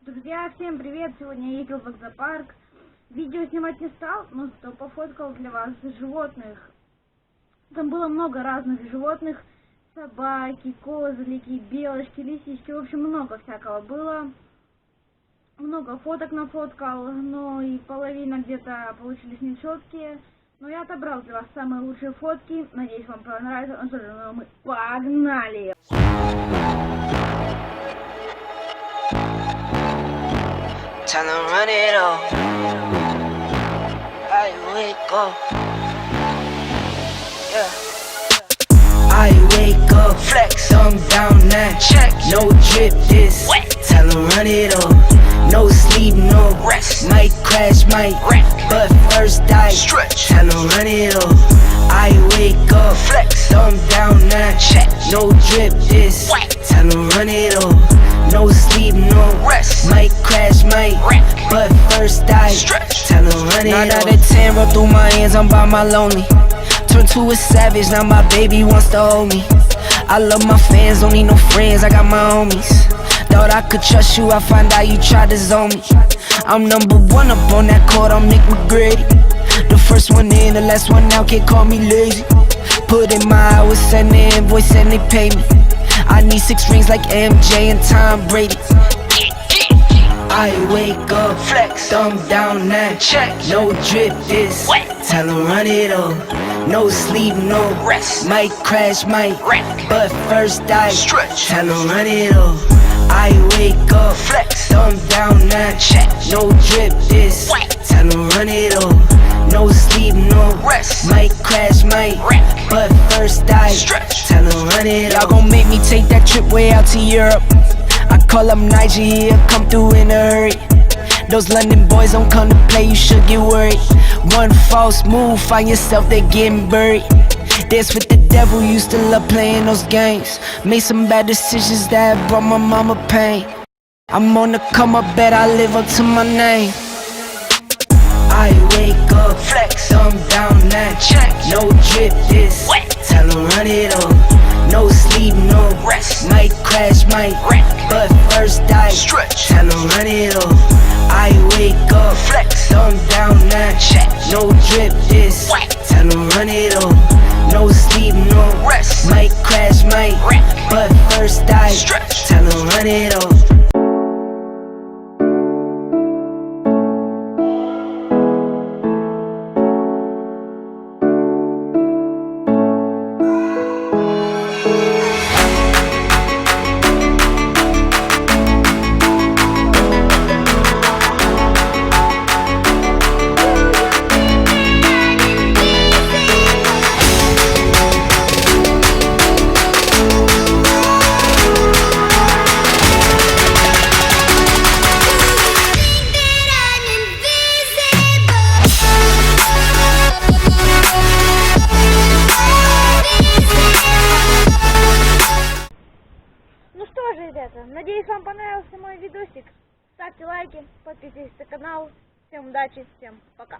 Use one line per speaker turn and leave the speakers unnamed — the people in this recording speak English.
Друзья, всем привет! Сегодня я ездил в эгзопарк. Видео снимать не стал, но зато пофоткал для вас животных. Там было много разных животных. Собаки, козлики, белочки, лисички. В общем, много всякого было. Много фоток нафоткал, но и половина где-то получились нечеткие. Но я отобрал для вас самые лучшие фотки. Надеюсь, вам понравится. Ну что же, мы погнали!
Time to run it all. I wake up. Yeah. I wake up, flex, thumb down now. Check, no drip this. Wet. Time to run it all. No sleep, no rest. Might crash, might wreck. But first I stretch. Time to run it all. I wake up, flex, thumb down now. Check, no drip this. Wet. Time to run it all. No sleep, no rest. Might crash, might wreck. But first I stretch. Time to run it. 9 out of 10 roll through my hands, I'm by my lonely. Turned to a savage, now my baby wants to hold me. I love my fans, don't need no friends, I got my homies. Thought I could trust you, I find out you tried to zone me. I'm number one up on that court, I'm Nick McGrady. The first one in, the last one out, can't call me lazy. Put in my hours, send the invoice and they pay me. I need 6 rings like MJ and Tom Brady. I wake up, flex, thumb down now. Check, no drip this. Wet. Time to run it all. No sleep, no rest. Might crash, might wreck. But first I stretch. Time to run it all. I wake up, flex, thumb down now. Check, no drip this. Wet. Time to run it all. No sleep, no rest. Might crash, might wreck. But first I stretch. Time to run it all. Y'all gon' make me take that trip way out to Europe. I call up Nigeria, come through in a hurry. Those London boys don't come to play, you should get worried. One false move, find yourself there getting buried. Dance with the devil, used to love playing those games. Made some bad decisions that brought my mama pain. I'm on the come up, bet I live up to my name. I wake up, flex, thumb down now. Check, no drip this. Wet. Time to run it all. No sleep, no rest. Might crash, might wreck. But first I stretch. Time to run it all. I wake up, flex, thumb down now. Check, no drip this. Wet. Time to run it all. No sleep, no rest. Might crash, might wreck. But first I stretch. Time to run it all.
Ну что же, ребята, надеюсь, вам понравился мой видосик. Ставьте лайки, подписывайтесь на канал. Всем удачи, всем пока.